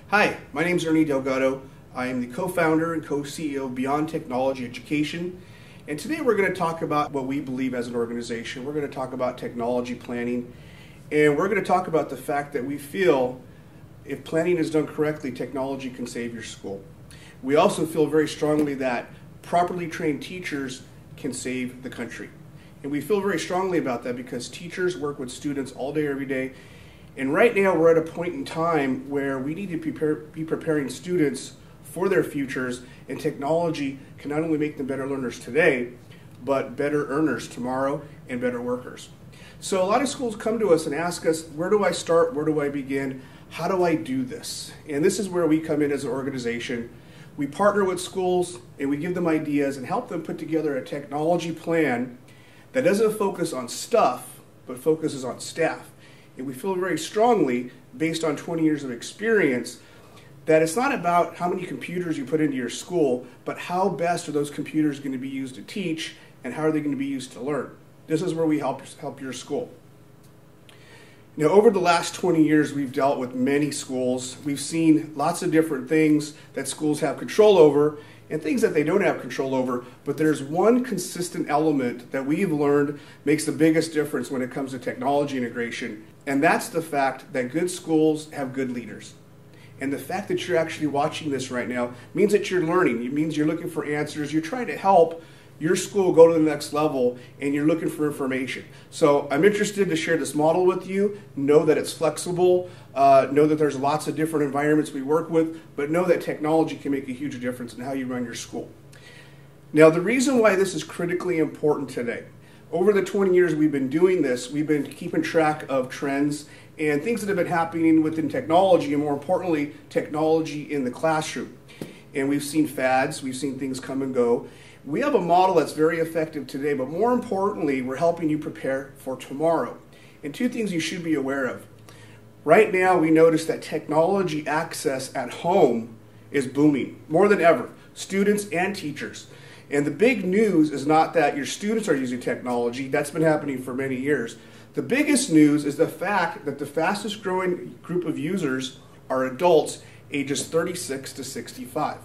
Hi, my name is Ernie Delgado. I am the co-founder and co-CEO of Beyond Technology Education. And today we're going to talk about what we believe as an organization. We're going to talk about technology planning. And we're going to talk about the fact that we feel if planning is done correctly, technology can save your school. We also feel very strongly that properly trained teachers can save the country. And we feel very strongly about that because teachers work with students all day, every day. And right now we're at a point in time where we need to be preparing students for their futures, and technology can not only make them better learners today, but better earners tomorrow and better workers. So a lot of schools come to us and ask us, where do I start? Where do I begin? How do I do this? And this is where we come in as an organization. We partner with schools and we give them ideas and help them put together a technology plan that doesn't focus on stuff, but focuses on staff. And we feel very strongly, based on 20 years of experience, that it's not about how many computers you put into your school, but how best are those computers going to be used to teach and how are they going to be used to learn. This is where we help your school. Now, over the last 20 years, we've dealt with many schools. We've seen lots of different things that schools have control over and things that they don't have control over, but there's one consistent element that we've learned makes the biggest difference when it comes to technology integration, and that's the fact that good schools have good leaders. And the fact that you're actually watching this right now means that you're learning. It means you're looking for answers. You're trying to help your school go to the next level, and you're looking for information. So I'm interested to share this model with you. Know that it's flexible. Know that there's lots of different environments we work with, but know that technology can make a huge difference in how you run your school. Now, the reason why this is critically important today, over the 20 years we've been doing this, we've been keeping track of trends and things that have been happening within technology, and more importantly, technology in the classroom. And we've seen fads, we've seen things come and go. We have a model that's very effective today, but more importantly, we're helping you prepare for tomorrow. And two things you should be aware of. Right now, we notice that technology access at home is booming, more than ever, students and teachers. And the big news is not that your students are using technology. That's been happening for many years. The biggest news is the fact that the fastest growing group of users are adults ages 36 to 65.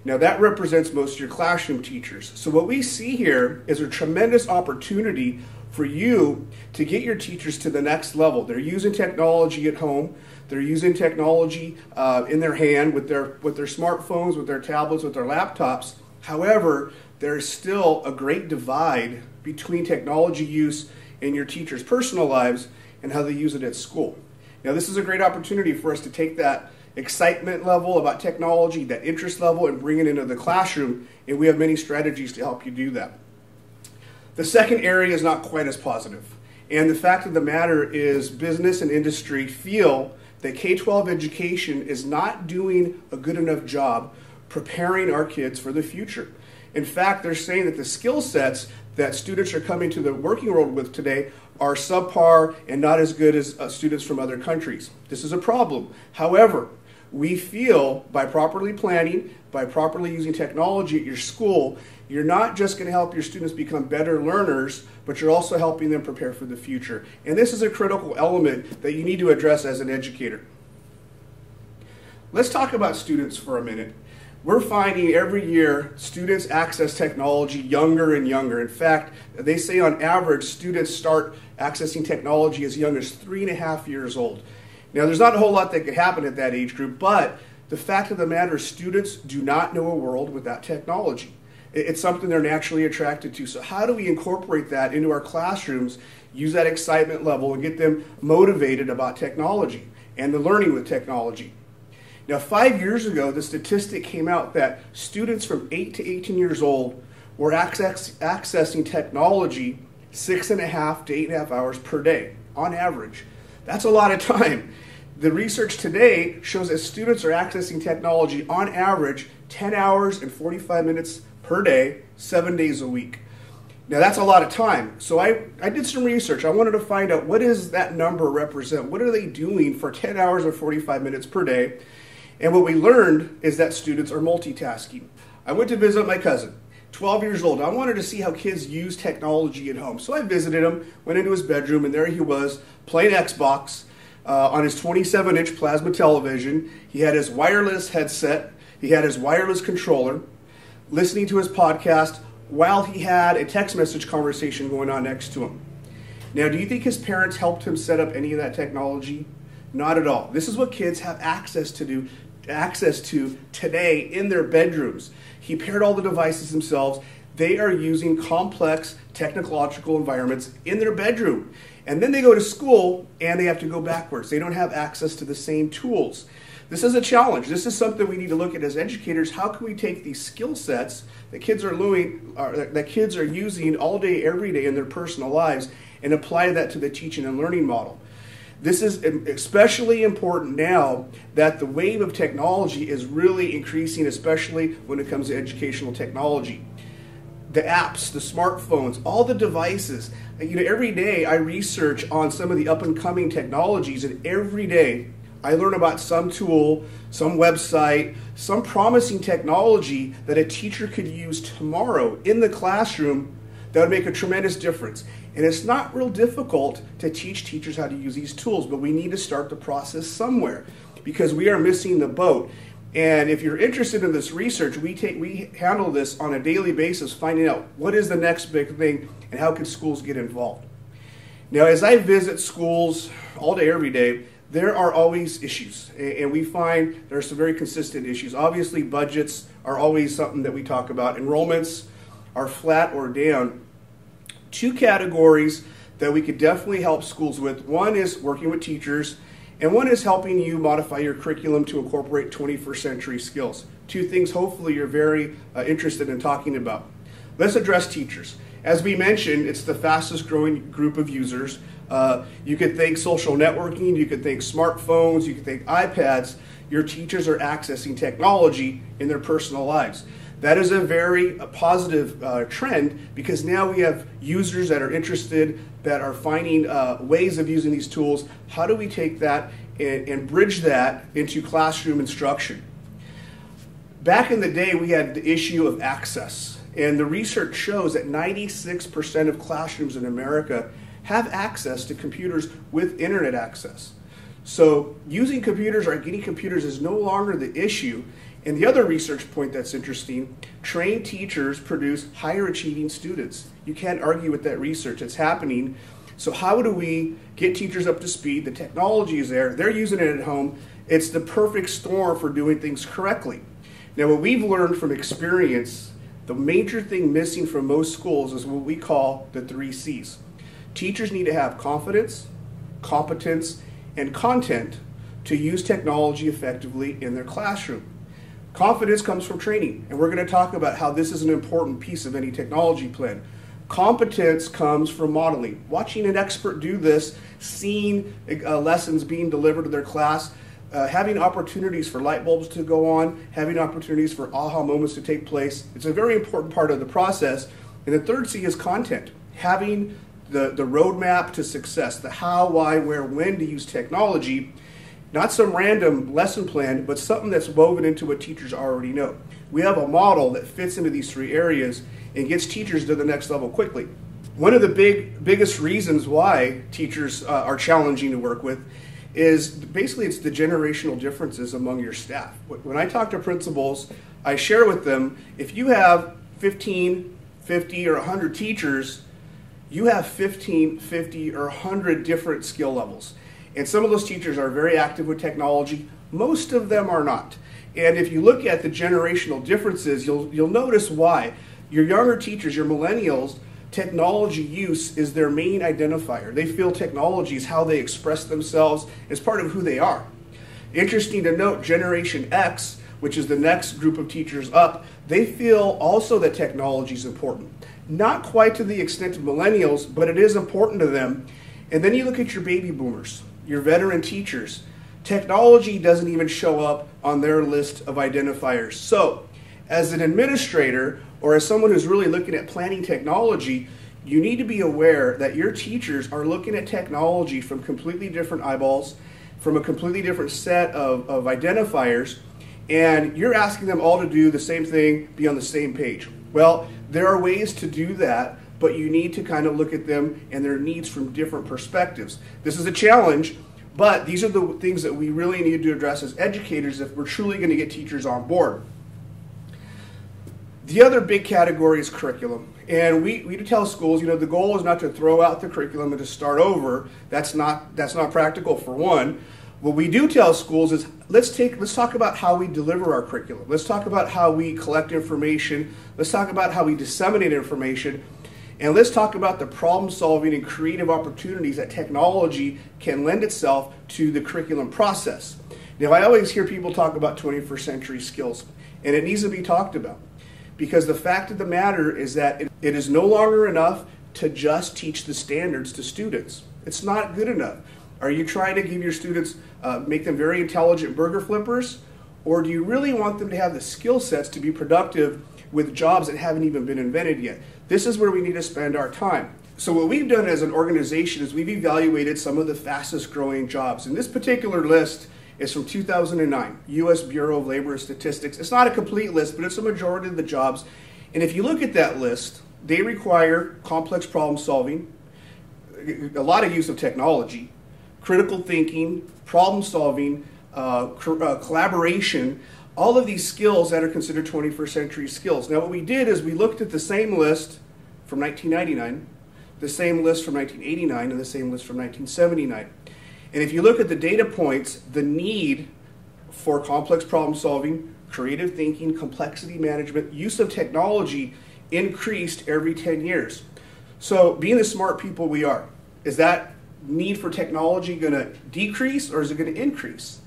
Now that represents most of your classroom teachers. So what we see here is a tremendous opportunity for you to get your teachers to the next level. They're using technology at home. They're using technology in their hand with their smartphones, with their tablets, with their laptops. However, there's still a great divide between technology use in your teachers' personal lives and how they use it at school. Now this is a great opportunity for us to take that excitement level about technology, that interest level, and bring it into the classroom, and we have many strategies to help you do that. The second area is not quite as positive, and the fact of the matter is business and industry feel that K-12 education is not doing a good enough job preparing our kids for the future. In fact, they're saying that the skill sets that students are coming to the working world with today are subpar and not as good as students from other countries. This is a problem. However, we feel by properly planning, by properly using technology at your school, you're not just going to help your students become better learners, but you're also helping them prepare for the future. And this is a critical element that you need to address as an educator. Let's talk about students for a minute. We're finding every year students access technology younger and younger. In fact, they say on average students start accessing technology as young as 3.5 years old. Now, there's not a whole lot that could happen at that age group, but the fact of the matter is students do not know a world without technology. It's something they're naturally attracted to. So how do we incorporate that into our classrooms, use that excitement level, and get them motivated about technology and the learning with technology? Now, 5 years ago, the statistic came out that students from 8 to 18 years old were accessing technology 6.5 to 8.5 hours per day, on average. That's a lot of time. The research today shows that students are accessing technology on average 10 hours and 45 minutes per day, 7 days a week. Now that's a lot of time. So I did some research. I wanted to find out, what does that number represent? What are they doing for 10 hours and 45 minutes per day? And what we learned is that students are multitasking. I went to visit my cousin, 12 years old. I wanted to see how kids use technology at home. So I visited him, went into his bedroom, and there he was playing Xbox, on his 27-inch plasma television. He had his wireless headset. He had his wireless controller, listening to his podcast while he had a text message conversation going on next to him. Now, do you think his parents helped him set up any of that technology? Not at all. This is what kids have access to today in their bedrooms. He paired all the devices themselves. They are using complex technological environments in their bedroom. And then they go to school and they have to go backwards. They don't have access to the same tools. This is a challenge. This is something we need to look at as educators. How can we take these skill sets that kids are using all day, every day in their personal lives and apply that to the teaching and learning model? This is especially important now that the wave of technology is really increasing, especially when it comes to educational technology. The apps, the smartphones, all the devices. Every day I research on some of the up-and-coming technologies, and every day I learn about some tool, some website, some promising technology that a teacher could use tomorrow in the classroom that would make a tremendous difference. And it's not real difficult to teach teachers how to use these tools, but we need to start the process somewhere because we are missing the boat. And if you're interested in this research, we handle this on a daily basis, finding out what is the next big thing and how can schools get involved. Now, as I visit schools all day, every day, there are always issues, and we find there are some very consistent issues. Obviously, budgets are always something that we talk about. Enrollments are flat or down. Two categories that we could definitely help schools with. One is working with teachers, and one is helping you modify your curriculum to incorporate 21st century skills. Two things hopefully you're very interested in talking about. Let's address teachers. As we mentioned, it's the fastest growing group of users. You could think social networking, you could think smartphones, you could think iPads. Your teachers are accessing technology in their personal lives. That is a very positive trend because now we have users that are interested, that are finding ways of using these tools. How do we take that and bridge that into classroom instruction? Back in the day, we had the issue of access. And the research shows that 96% of classrooms in America have access to computers with internet access. So using computers or getting computers is no longer the issue. And the other research point that's interesting, trained teachers produce higher achieving students. You can't argue with that research. It's happening. So how do we get teachers up to speed? The technology is there. They're using it at home. It's the perfect storm for doing things correctly. Now, what we've learned from experience, the major thing missing from most schools is what we call the 3 C's. Teachers need to have confidence, competence, and content to use technology effectively in their classroom. Confidence comes from training, and we're going to talk about how this is an important piece of any technology plan. Competence comes from modeling, watching an expert do this, seeing lessons being delivered to their class, having opportunities for light bulbs to go on, having opportunities for aha moments to take place. It's a very important part of the process. And the 3rd C is content, having the roadmap to success, the how, why, where, when to use technology. Not some random lesson plan, but something that's woven into what teachers already know. We have a model that fits into these 3 areas and gets teachers to the next level quickly. One of the biggest reasons why teachers are challenging to work with is basically it's the generational differences among your staff. When I talk to principals, I share with them, if you have 15, 50, or 100 teachers, you have 15, 50, or 100 different skill levels. And some of those teachers are very active with technology. Most of them are not. And if you look at the generational differences, you'll notice why. Your younger teachers, your millennials, technology use is their main identifier. They feel technology is how they express themselves, as part of who they are. Interesting to note, Generation X, which is the next group of teachers up, they feel also that technology is important. Not quite to the extent of millennials, but it is important to them. And then you look at your baby boomers, your veteran teachers. Technology doesn't even show up on their list of identifiers. So, as an administrator or as someone who's really looking at planning technology, you need to be aware that your teachers are looking at technology from completely different eyeballs, from a completely different set of identifiers, and you're asking them all to do the same thing, be on the same page. Well, there are ways to do that, but you need to kind of look at them and their needs from different perspectives. This is a challenge, But these are the things that we really need to address as educators if we're truly going to get teachers on board. The other big category is curriculum. And we tell schools, the goal is not to throw out the curriculum and to start over. That's not practical, for one. What we do tell schools is let's talk about how we deliver our curriculum. Let's talk about how we collect information. Let's talk about how we disseminate information. And let's talk about the problem solving and creative opportunities that technology can lend itself to the curriculum process. Now, I always hear people talk about 21st century skills, and it needs to be talked about. Because the fact of the matter is that it is no longer enough to just teach the standards to students. It's not good enough. Are you trying to give your students, make them very intelligent burger flippers? Or do you really want them to have the skill sets to be productive with jobs that haven't even been invented yet? This is where we need to spend our time. So what we've done as an organization is we've evaluated some of the fastest growing jobs. And this particular list is from 2009, U.S. Bureau of Labor Statistics. It's not a complete list, but it's a majority of the jobs. And if you look at that list, they require complex problem solving, a lot of use of technology, critical thinking, problem solving, collaboration, all of these skills that are considered 21st century skills. Now what we did is we looked at the same list from 1999, the same list from 1989, and the same list from 1979. And if you look at the data points, the need for complex problem solving, creative thinking, complexity management, use of technology increased every 10 years. So being the smart people we are, is that need for technology going to decrease or is it going to increase?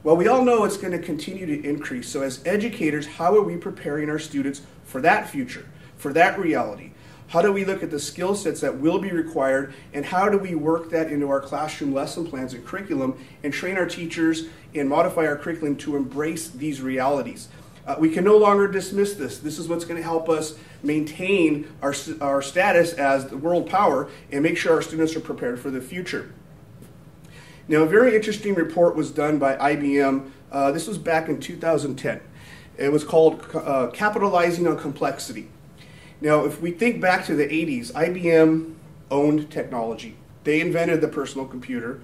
Well, we all know it's going to continue to increase. So as educators, how are we preparing our students for that future, for that reality? How do we look at the skill sets that will be required, and how do we work that into our classroom lesson plans and curriculum and train our teachers and modify our curriculum to embrace these realities? We can no longer dismiss this. This is what's going to help us maintain our status as the world power and make sure our students are prepared for the future. Now, a very interesting report was done by IBM. This was back in 2010. It was called Capitalizing on Complexity. Now, if we think back to the 80s, IBM owned technology. They invented the personal computer.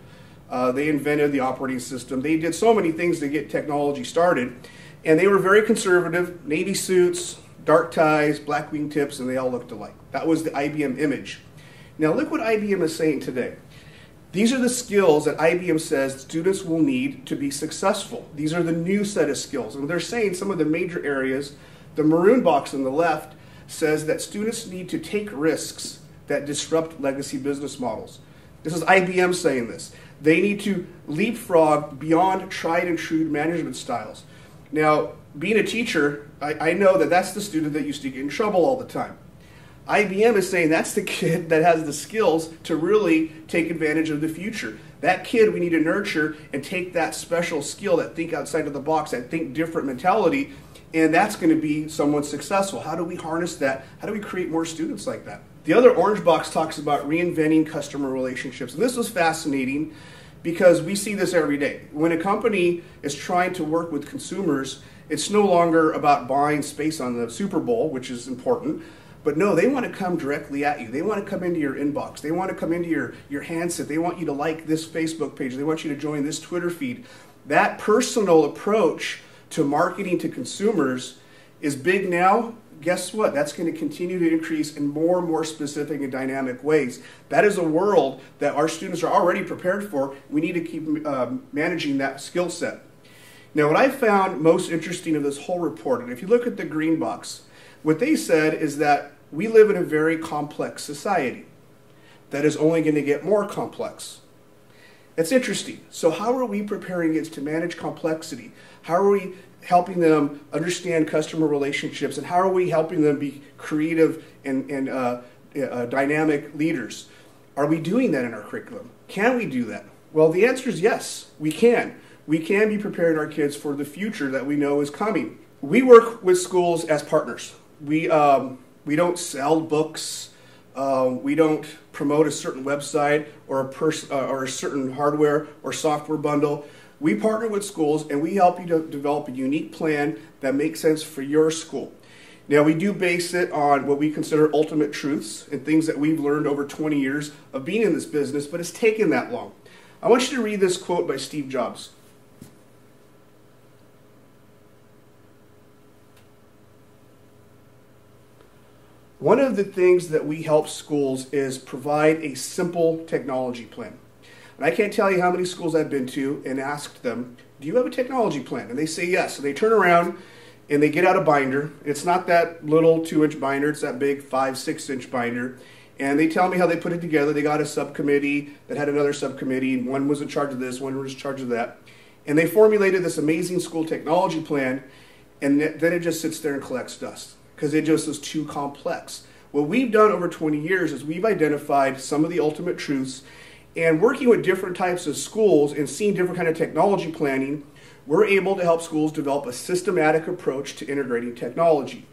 They invented the operating system. They did so many things to get technology started. And they were very conservative, navy suits, dark ties, black wingtips, and they all looked alike. That was the IBM image. Now look what IBM is saying today. These are the skills that IBM says students will need to be successful. These are the new set of skills. And they're saying some of the major areas. The maroon box on the left says that students need to take risks that disrupt legacy business models. This is IBM saying this. They need to leapfrog beyond tried and true management styles. Now, being a teacher, I know that that's the student that used to get in trouble all the time. IBM is saying that's the kid that has the skills to really take advantage of the future. That kid we need to nurture and take that special skill, that think outside of the box, that think different mentality, and that's going to be someone successful. How do we harness that? How do we create more students like that? The other orange box talks about reinventing customer relationships. And this was fascinating because we see this every day. When a company is trying to work with consumers, it's no longer about buying space on the Super Bowl, which is important, but no, they want to come directly at you. They want to come into your inbox. They want to come into your handset. They want you to like this Facebook page. They want you to join this Twitter feed. That personal approach to marketing to consumers is big now. Guess what? That's going to continue to increase in more and more specific and dynamic ways. That is a world that our students are already prepared for. We need to keep managing that skill set. Now, what I found most interesting of this whole report, and if you look at the green box, what they said is that we live in a very complex society that is only going to get more complex. That's interesting. So how are we preparing kids to manage complexity? How are we helping them understand customer relationships, and how are we helping them be creative and dynamic leaders? Are we doing that in our curriculum? Can we do that? Well, the answer is yes, we can. We can be preparing our kids for the future that we know is coming. We work with schools as partners. We don't sell books. We don't promote a certain website or a certain hardware or software bundle. We partner with schools and we help you to develop a unique plan that makes sense for your school. Now, we do base it on what we consider ultimate truths and things that we've learned over 20 years of being in this business, but it's taken that long. I want you to read this quote by Steve Jobs. One of the things that we help schools is provide a simple technology plan. And I can't tell you how many schools I've been to and asked them, do you have a technology plan? And they say yes. So they turn around and they get out a binder. It's not that little 2-inch binder, it's that big 5-6-inch binder. And they tell me how they put it together. They got a subcommittee that had another subcommittee, and one was in charge of this, one was in charge of that. And they formulated this amazing school technology plan, and then it just sits there and collects dust because it just is too complex. What we've done over 20 years is we've identified some of the ultimate truths, and working with different types of schools and seeing different kind of technology planning, we're able to help schools develop a systematic approach to integrating technology.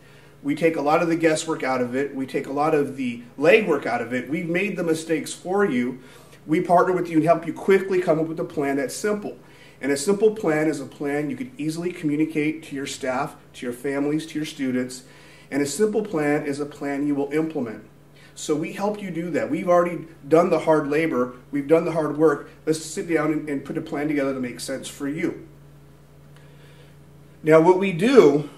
We take a lot of the guesswork out of it. We take a lot of the legwork out of it. We've made the mistakes for you. We partner with you and help you quickly come up with a plan that's simple. And a simple plan is a plan you could easily communicate to your staff, to your families, to your students. And a simple plan is a plan you will implement. So we help you do that. We've already done the hard labor. We've done the hard work. Let's sit down and put a plan together to make sense for you. Now, what we do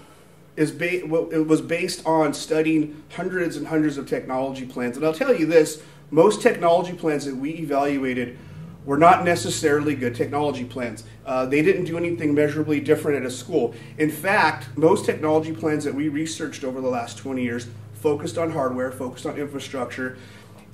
is it was based on studying hundreds and hundreds of technology plans. And I'll tell you this, most technology plans that we evaluated were not necessarily good technology plans. They didn't do anything measurably different at a school. In fact, most technology plans that we researched over the last 20 years focused on hardware, focused on infrastructure,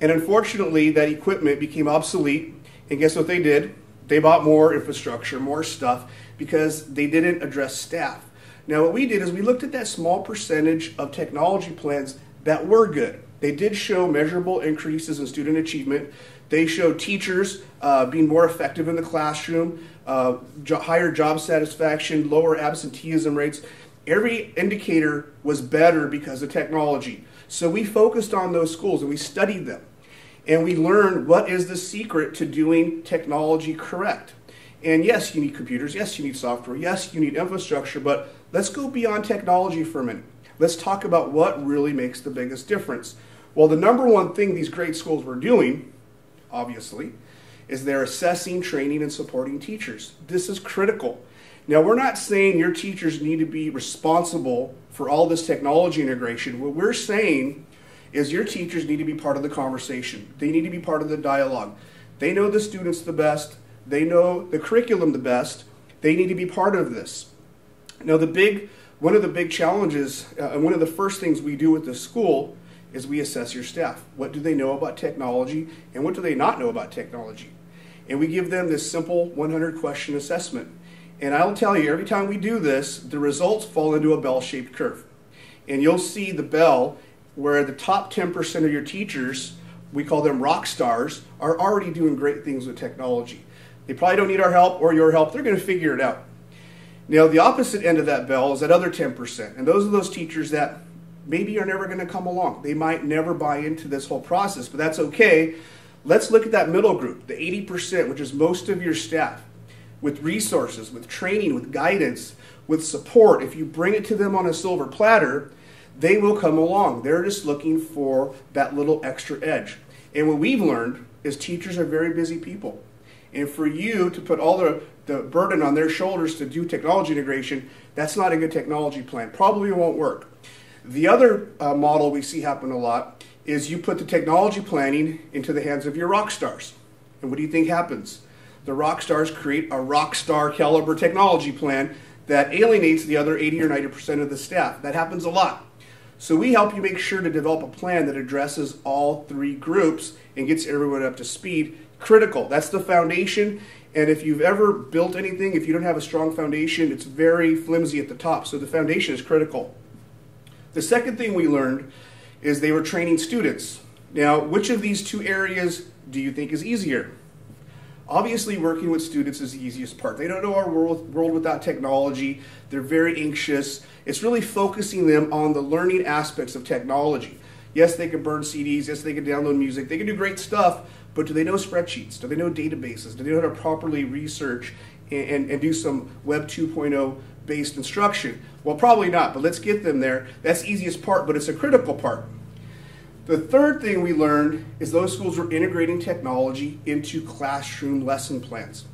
and unfortunately that equipment became obsolete, and guess what they did? They bought more infrastructure, more stuff, because they didn't address staff. Now what we did is we looked at that small percentage of technology plans that were good. They did show measurable increases in student achievement. They showed teachers being more effective in the classroom, higher job satisfaction, lower absenteeism rates. Every indicator was better because of technology. So we focused on those schools and we studied them. And we learned what is the secret to doing technology correct. And yes, you need computers, yes, you need software, yes, you need infrastructure, but let's go beyond technology for a minute. Let's talk about what really makes the biggest difference. Well, the number one thing these great schools were doing, obviously, is they're assessing, training, and supporting teachers. This is critical. Now, we're not saying your teachers need to be responsible for all this technology integration. What we're saying is your teachers need to be part of the conversation. They need to be part of the dialogue. They know the students the best. They know the curriculum the best. They need to be part of this. Now, one of the big challenges, and one of the first things we do with the school is we assess your staff. What do they know about technology, and what do they not know about technology? And we give them this simple 100-question assessment. And I'll tell you, every time we do this, the results fall into a bell-shaped curve. And you'll see the bell where the top 10% of your teachers, we call them rock stars, are already doing great things with technology. They probably don't need our help or your help. They're going to figure it out. Now, the opposite end of that bell is that other 10%. And those are those teachers that maybe are never going to come along. They might never buy into this whole process, but that's okay. Let's look at that middle group, the 80%, which is most of your staff, with resources, with training, with guidance, with support. If you bring it to them on a silver platter, they will come along. They're just looking for that little extra edge. And what we've learned is teachers are very busy people. And for you to put all the burden on their shoulders to do technology integration, that's not a good technology plan. Probably won't work. The other model we see happen a lot is you put the technology planning into the hands of your rock stars. And what do you think happens? The rock stars create a rock star caliber technology plan that alienates the other 80 or 90% of the staff. That happens a lot. So we help you make sure to develop a plan that addresses all three groups and gets everyone up to speed. Critical. That's the foundation. And if you've ever built anything, if you don't have a strong foundation, it's very flimsy at the top. So the foundation is critical. The second thing we learned is they were training students. Now, which of these two areas do you think is easier? Obviously, working with students is the easiest part. They don't know our world without technology. They're very anxious. It's really focusing them on the learning aspects of technology. Yes, they can burn CDs. Yes, they can download music. They can do great stuff, but do they know spreadsheets? Do they know databases? Do they know how to properly research and do some Web 2.0 based instruction? Well, probably not, but let's get them there. That's the easiest part, but it's a critical part. The third thing we learned is those schools were integrating technology into classroom lesson plans.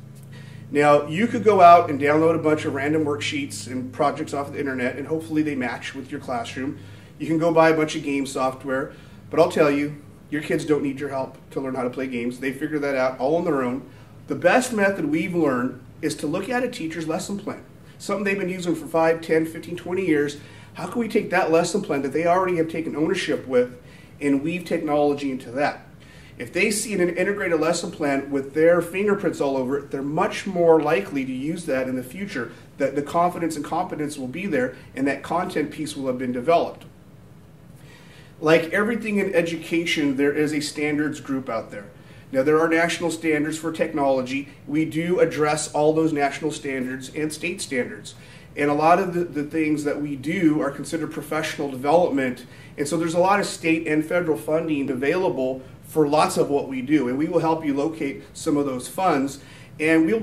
Now, you could go out and download a bunch of random worksheets and projects off the internet, and hopefully they match with your classroom. You can go buy a bunch of game software, but I'll tell you, your kids don't need your help to learn how to play games. They figure that out all on their own. The best method we've learned is to look at a teacher's lesson plan, something they've been using for 5, 10, 15, 20 years. How can we take that lesson plan that they already have taken ownership with and weave technology into that? If they see an integrated lesson plan with their fingerprints all over it, they're much more likely to use that in the future, that the confidence and competence will be there and that content piece will have been developed. Like everything in education, there is a standards group out there. Now, there are national standards for technology. We do address all those national standards and state standards. And a lot of the things that we do are considered professional development. And so there's a lot of state and federal funding available for lots of what we do. And we will help you locate some of those funds. And we'll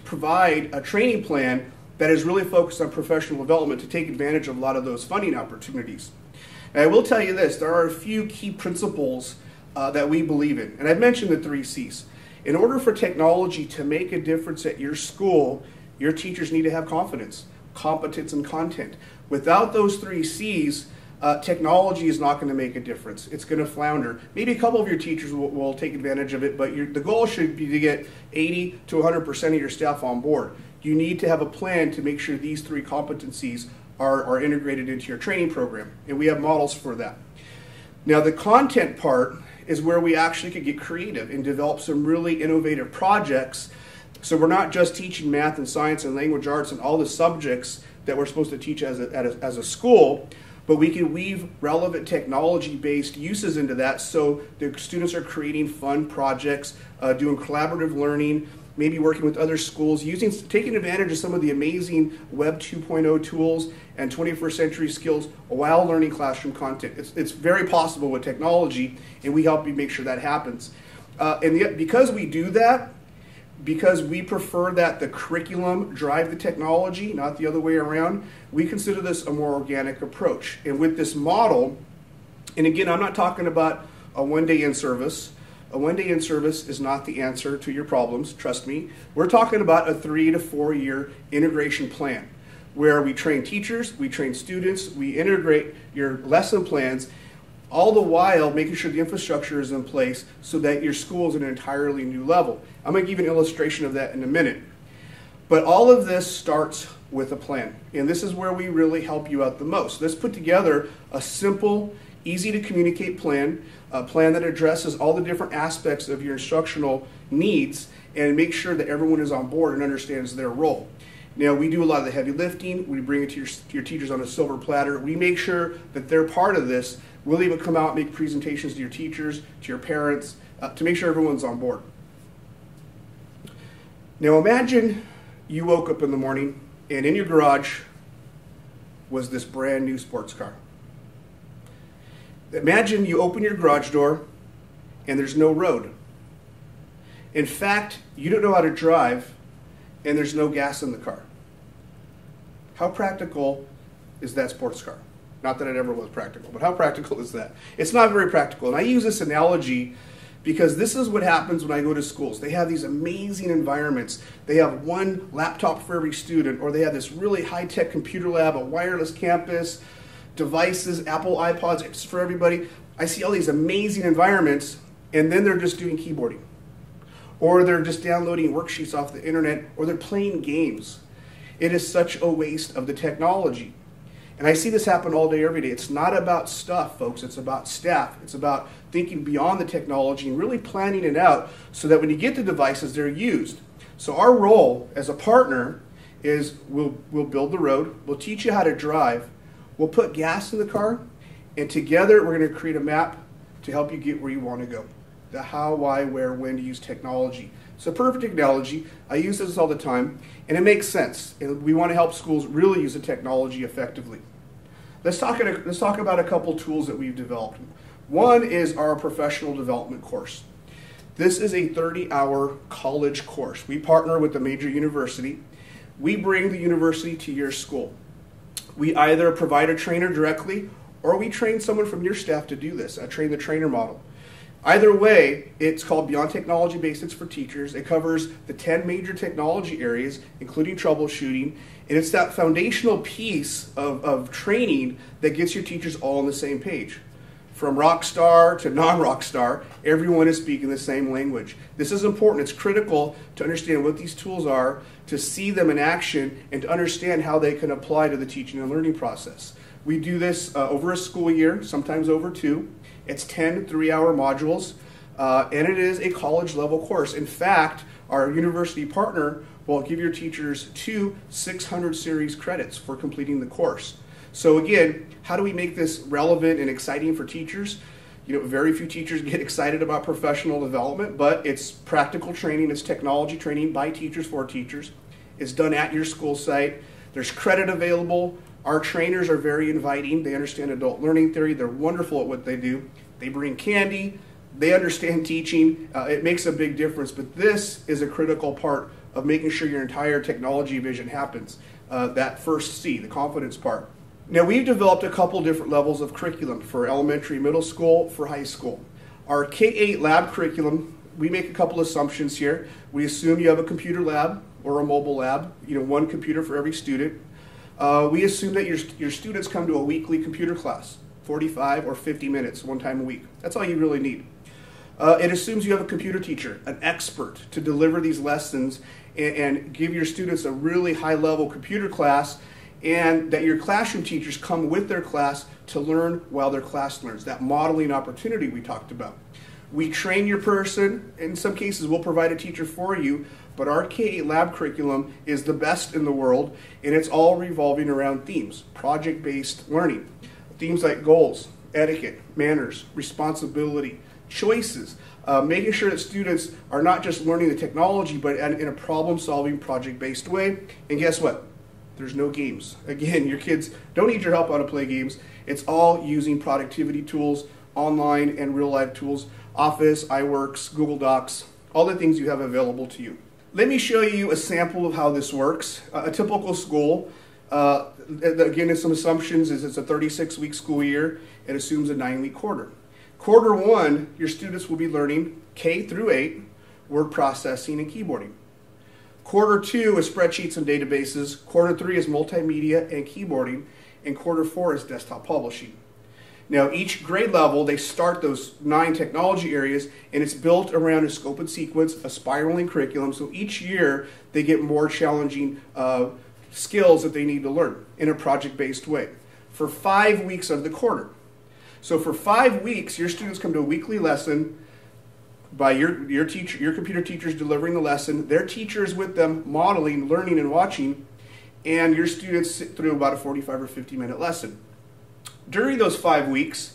provide a training plan that is really focused on professional development to take advantage of a lot of those funding opportunities. And I will tell you this, there are a few key principles that we believe in. And I've mentioned the 3 C's. In order for technology to make a difference at your school, your teachers need to have confidence, competence, and content. Without those 3 C's, technology is not going to make a difference. It's going to flounder. Maybe a couple of your teachers will take advantage of it, but the goal should be to get 80 to 100% of your staff on board. You need to have a plan to make sure these 3 competencies are integrated into your training program, and we have models for that. Now, the content part is where we actually could get creative and develop some really innovative projects. So we're not just teaching math and science and language arts and all the subjects that we're supposed to teach as a school, but we can weave relevant technology-based uses into that so the students are creating fun projects, doing collaborative learning, maybe working with other schools, taking advantage of some of the amazing Web 2.0 tools and 21st century skills while learning classroom content. It's very possible with technology, and we help you make sure that happens. And yet, because we do that, because we prefer that the curriculum drive the technology, not the other way around, we consider this a more organic approach. And with this model, and again, I'm not talking about a one-day in-service. A one-day in-service is not the answer to your problems, trust me. We're talking about a 3 to 4 year integration plan where we train teachers, we train students, we integrate your lesson plans, all the while making sure the infrastructure is in place so that your school is at an entirely new level. I'm going to give you an illustration of that in a minute. But all of this starts with a plan, and this is where we really help you out the most. Let's put together a simple, easy to communicate plan, a plan that addresses all the different aspects of your instructional needs and make sure that everyone is on board and understands their role. Now, we do a lot of the heavy lifting. We bring it to your teachers on a silver platter. We make sure that they're part of this. We'll even come out and make presentations to your teachers, to your parents, to make sure everyone's on board. Now, imagine you woke up in the morning and in your garage was this brand new sports car. Imagine you open your garage door and there's no road. In fact, you don't know how to drive and there's no gas in the car. How practical is that sports car? Not that it ever was practical, but how practical is that? It's not very practical. And I use this analogy because this is what happens when I go to schools. They have these amazing environments. They have one laptop for every student, or they have this really high-tech computer lab, a wireless campus, devices, Apple iPods, it's for everybody. I see all these amazing environments, and then they're just doing keyboarding. Or they're just downloading worksheets off the internet, or they're playing games. It is such a waste of the technology. And I see this happen all day, every day. It's not about stuff, folks. It's about staff. It's about thinking beyond the technology and really planning it out so that when you get the devices, they're used. So our role as a partner is we'll build the road. We'll teach you how to drive. We'll put gas in the car. And together, we're going to create a map to help you get where you want to go. The how, why, where, when to use technology. It's a perfect analogy. I use this all the time, and it makes sense. And we want to help schools really use the technology effectively. Let's talk about a couple tools that we've developed. One is our professional development course. This is a 30-hour college course. We partner with a major university. We bring the university to your school. We either provide a trainer directly, or we train someone from your staff to do this, train the trainer model. Either way, it's called Beyond Technology Basics for Teachers. It covers the 10 major technology areas, including troubleshooting, and it's that foundational piece of training that gets your teachers all on the same page. From rock star to non-rock star, everyone is speaking the same language. This is important. It's critical to understand what these tools are, to see them in action, and to understand how they can apply to the teaching and learning process. We do this over a school year, sometimes over 2. It's 10 3-hour modules, and it is a college-level course. In fact, our university partner will give your teachers 2 600 series credits for completing the course. So again, how do we make this relevant and exciting for teachers? You know, very few teachers get excited about professional development, but it's practical training, it's technology training by teachers for teachers. It's done at your school site. There's credit available. Our trainers are very inviting. They understand adult learning theory. They're wonderful at what they do. They bring candy. They understand teaching. It makes a big difference, but this is a critical part of making sure your entire technology vision happens. That first C, the confidence part. Now, we've developed a couple different levels of curriculum for elementary, middle school, for high school. Our K-8 lab curriculum, we make a couple assumptions here. We assume you have a computer lab or a mobile lab, one computer for every student. We assume that your students come to a weekly computer class, 45 or 50 minutes, one time a week. That's all you really need. It assumes you have a computer teacher, an expert, to deliver these lessons and give your students a really high-level computer class, and that your classroom teachers come with their class to learn while their class learns, that modeling opportunity we talked about. We train your person. In some cases, we'll provide a teacher for you, but our K-8 lab curriculum is the best in the world, and it's all revolving around themes, project-based learning. Themes like goals, etiquette, manners, responsibility, choices, making sure that students are not just learning the technology, but in a problem-solving, project-based way. And guess what? There's no games. Again, your kids don't need your help how to play games. It's all using productivity tools, online and real-life tools, Office, iWorks, Google Docs, all the things you have available to you. Let me show you a sample of how this works. A typical school, again, in some assumptions, is it's a 36-week school year. It assumes a 9-week quarter. Quarter 1, your students will be learning K through 8, word processing and keyboarding. Quarter 2 is spreadsheets and databases. Quarter 3 is multimedia and keyboarding. And quarter 4 is desktop publishing. Now, each grade level, they start those 9 technology areas, and it's built around a scope and sequence, a spiraling curriculum. So each year, they get more challenging skills that they need to learn in a project-based way for 5 weeks of the quarter. So for 5 weeks, your students come to a weekly lesson by your teacher, your computer teachers delivering the lesson, their teachers with them modeling, learning, and watching, and your students sit through about a 45 or 50-minute lesson. During those 5 weeks,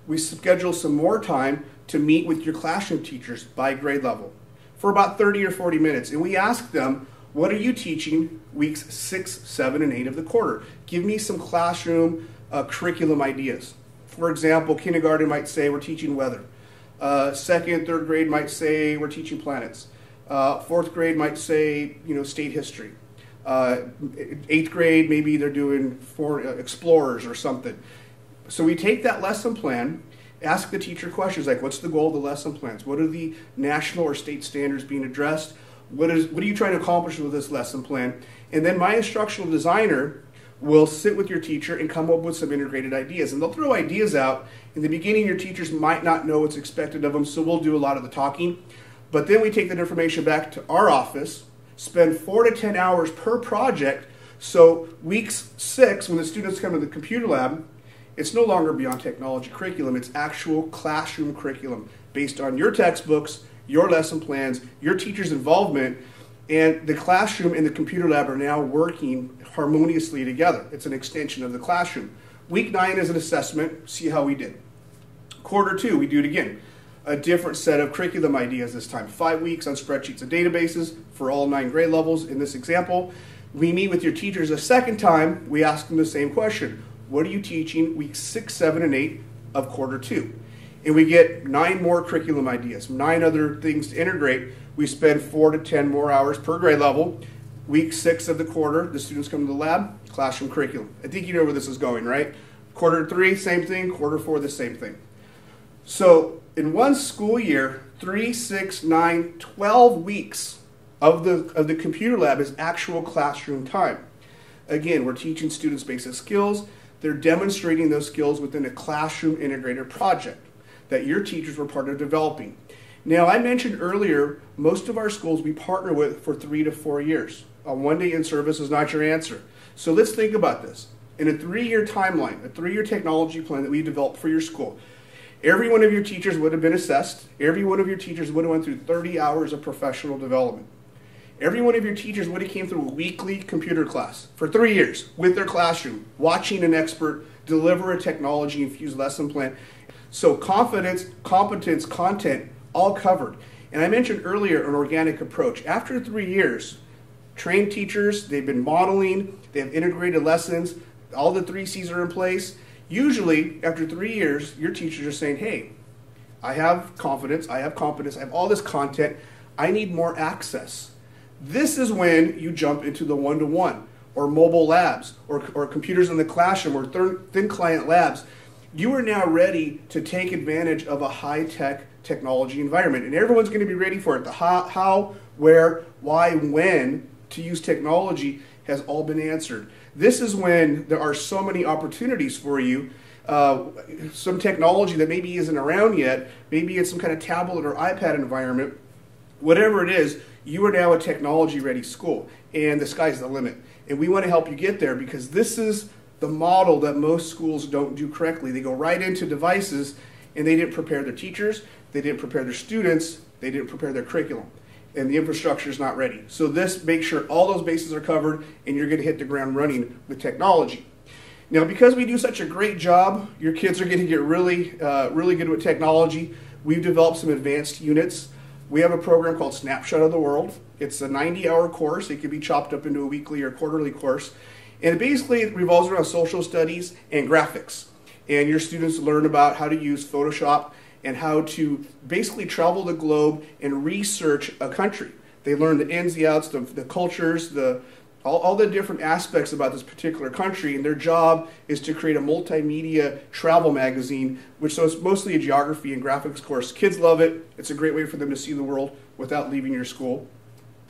we schedule some more time to meet with your classroom teachers by grade level for about 30 or 40 minutes, and we ask them, what are you teaching weeks 6, 7, and 8 of the quarter? Give me some classroom curriculum ideas. For example, kindergarten might say we're teaching weather. 2nd, 3rd grade might say we're teaching planets. 4th grade might say, state history. 8th grade, maybe they're doing explorers or something. So we take that lesson plan, ask the teacher questions like, what's the goal of the lesson plans? What are the national or state standards being addressed? What are you trying to accomplish with this lesson plan? And then my instructional designer will sit with your teacher and come up with some integrated ideas. And they'll throw ideas out. In the beginning, your teachers might not know what's expected of them, so we'll do a lot of the talking. But then we take that information back to our office, spend 4 to 10 hours per project. So weeks 6, when the students come to the computer lab, it's no longer Beyond Technology curriculum. It's actual classroom curriculum based on your textbooks, your lesson plans, your teacher's involvement, and the classroom and the computer lab are now working harmoniously together. It's an extension of the classroom. Week 9 is an assessment, see how we did. Quarter 2, we do it again. A different set of curriculum ideas this time. 5 weeks on spreadsheets and databases for all 9 grade levels. In this example, we meet with your teachers a second time. We ask them the same question. What are you teaching weeks 6, 7, and 8 of quarter 2? And we get 9 more curriculum ideas, 9 other things to integrate. We spend 4 to 10 more hours per grade level. Week 6 of the quarter, the students come to the lab, classroom curriculum. I think you know where this is going, right? Quarter 3, same thing. Quarter 4, the same thing. So in one school year, 3, 6, 9, 12 weeks of the computer lab is actual classroom time. Again, we're teaching students basic skills. They're demonstrating those skills within a classroom integrated project that your teachers were part of developing. Now, I mentioned earlier, most of our schools we partner with for 3 to 4 years. A one-day in-service is not your answer. So let's think about this. In a 3-year timeline, a 3-year technology plan that we developed for your school, every one of your teachers would have been assessed. Every one of your teachers would have went through 30 hours of professional development. Every one of your teachers would have came through a weekly computer class for 3 years with their classroom, watching an expert deliver a technology-infused lesson plan. So confidence, competence, content, all covered. And I mentioned earlier an organic approach. After 3 years, trained teachers, they've been modeling, they have integrated lessons, all the 3 C's are in place. Usually, after 3 years, your teachers are saying, hey, I have confidence, I have competence, I have all this content, I need more access. This is when you jump into the one-to-one or mobile labs or computers in the classroom or thin client labs. You are now ready to take advantage of a high-tech technology environment. And everyone's going to be ready for it. The how, where, why, when to use technology has all been answered. This is when there are so many opportunities for you. Some technology that maybe isn't around yet, maybe it's some kind of tablet or iPad environment, whatever it is, you are now a technology-ready school, and the sky's the limit. And we want to help you get there because this is the model that most schools don't do correctly. They go right into devices, and they didn't prepare their teachers, they didn't prepare their students, they didn't prepare their curriculum, and the infrastructure is not ready. So this makes sure all those bases are covered, and you're going to hit the ground running with technology. Now, because we do such a great job, your kids are going to get really good with technology. We've developed some advanced units. We have a program called Snapshot of the World. It's a 90-hour course. It can be chopped up into a weekly or quarterly course. And it basically revolves around social studies and graphics. And your students learn about how to use Photoshop and how to basically travel the globe and research a country. They learn the ins, the outs, the cultures, all the different aspects about this particular country, and their job is to create a multimedia travel magazine, so it's mostly a geography and graphics course. Kids love it. It's a great way for them to see the world without leaving your school.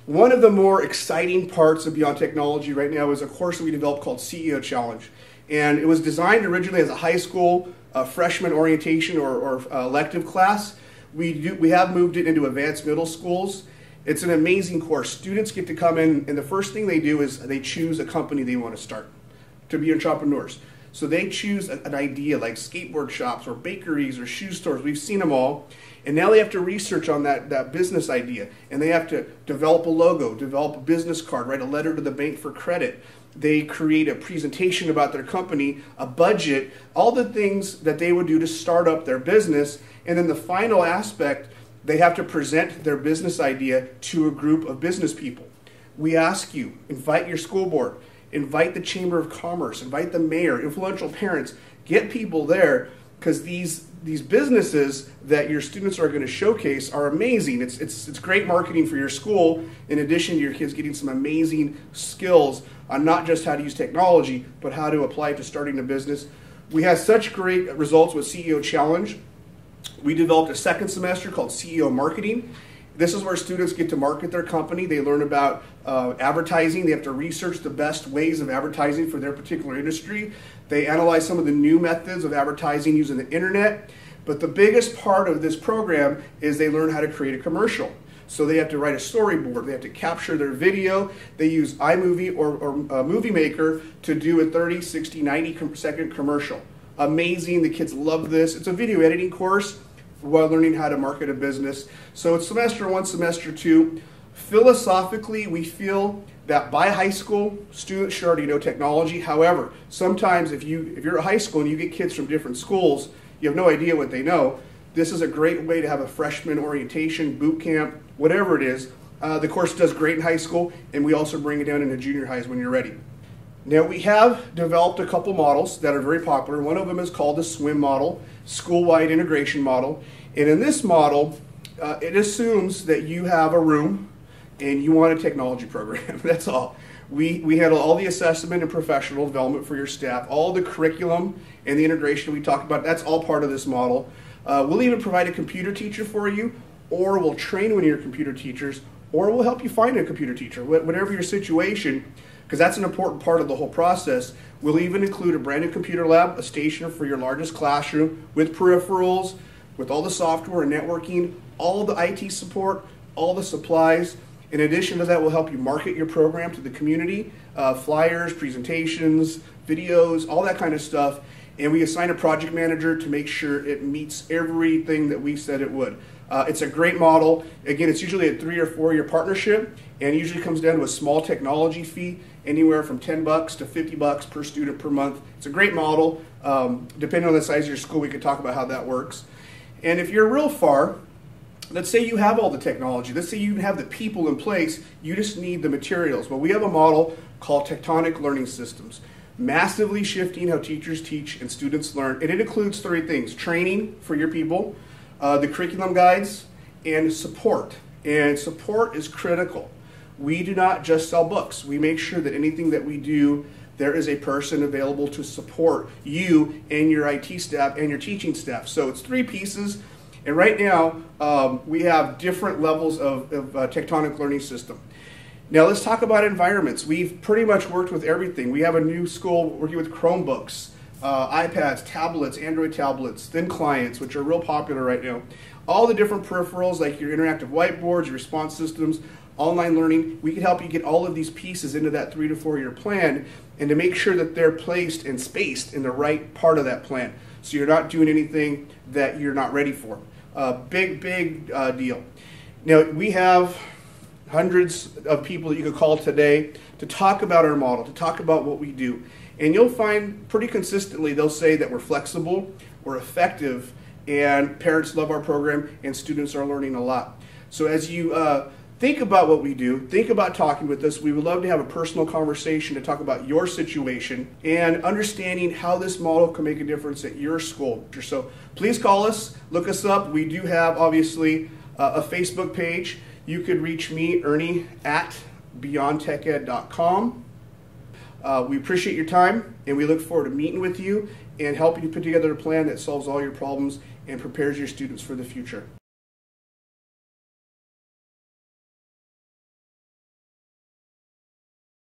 One of the more exciting parts of Beyond Technology right now is a course that we developed called CEO Challenge. And it was designed originally as a high school freshman orientation or elective class. We have moved it into advanced middle schools. It's an amazing course. Students get to come in, and the first thing they do is they choose a company they want to start to be entrepreneurs. So they choose an idea like skateboard shops or bakeries or shoe stores. We've seen them all. And now they have to research on that business idea. And they have to develop a logo, develop a business card, write a letter to the bank for credit. They create a presentation about their company, a budget, all the things that they would do to start up their business. And then the final aspect, they have to present their business idea to a group of business people. We ask you, invite your school board, invite the Chamber of Commerce, invite the mayor, influential parents, get people there because these businesses that your students are going to showcase are amazing. It's great marketing for your school in addition to your kids getting some amazing skills on not just how to use technology, but how to apply it to starting a business. We had such great results with CEO Challenge. We developed a second semester called CEO Marketing. This is where students get to market their company. They learn about advertising. They have to research the best ways of advertising for their particular industry. They analyze some of the new methods of advertising using the internet. But the biggest part of this program is they learn how to create a commercial. So they have to write a storyboard. They have to capture their video. They use iMovie or Movie Maker to do a 30, 60, 90-second commercial. Amazing. The kids love this. It's a video editing course while learning how to market a business. So it's semester 1, semester 2. Philosophically, we feel that by high school, students should already know technology. However, sometimes if you're at high school and you get kids from different schools, you have no idea what they know. This is a great way to have a freshman orientation, boot camp, whatever it is. The course does great in high school, and we also bring it down into junior highs when you're ready. Now, we have developed a couple models that are very popular. One of them is called the SWIM model, School-Wide Integration Model. And in this model, it assumes that you have a room and you want a technology program. That's all. We handle all the assessment and professional development for your staff, all the curriculum and the integration we talked about. That's all part of this model. We'll even provide a computer teacher for you, or we'll train one of your computer teachers, or we'll help you find a computer teacher, whatever your situation, because that's an important part of the whole process. We'll even include a brand new computer lab, a station for your largest classroom with peripherals, with all the software and networking, all the IT support, all the supplies. In addition to that, we'll help you market your program to the community, flyers, presentations, videos, all that kind of stuff. And we assign a project manager to make sure it meets everything that we said it would. It's a great model. Again, it's usually a 3 or 4 year partnership, and usually comes down to a small technology fee, anywhere from $10 to $50 per student per month. It's a great model. Depending on the size of your school, we could talk about how that works. And if you're real far, let's say you have all the technology. Let's say you have the people in place. You just need the materials. Well, we have a model called Tectonic Learning Systems, massively shifting how teachers teach and students learn. And it includes 3 things: training for your people, the curriculum guides, and support. And support is critical. We do not just sell books. We make sure that anything that we do, there is a person available to support you and your IT staff and your teaching staff. So it's 3 pieces. And right now, we have different levels of Tectonic Learning System. Now let's talk about environments. We've pretty much worked with everything. We have a new school working with Chromebooks, iPads, tablets, Android tablets, thin clients, which are real popular right now. All the different peripherals like your interactive whiteboards, your response systems, online learning. We can help you get all of these pieces into that 3 to 4 year plan, and to make sure that they're placed and spaced in the right part of that plan, so you're not doing anything that you're not ready for. Big deal. Now, we have hundreds of people that you could call today to talk about our model, to talk about what we do. And you'll find pretty consistently they'll say that we're flexible, we're effective, and parents love our program, and students are learning a lot. So as you think about what we do, think about talking with us. We would love to have a personal conversation to talk about your situation and understanding how this model can make a difference at your school. So please call us, look us up. We do have, obviously, a Facebook page. You could reach me, Ernie, at beyondteched.com. We appreciate your time, and we look forward to meeting with you and helping you put together a plan that solves all your problems and prepares your students for the future.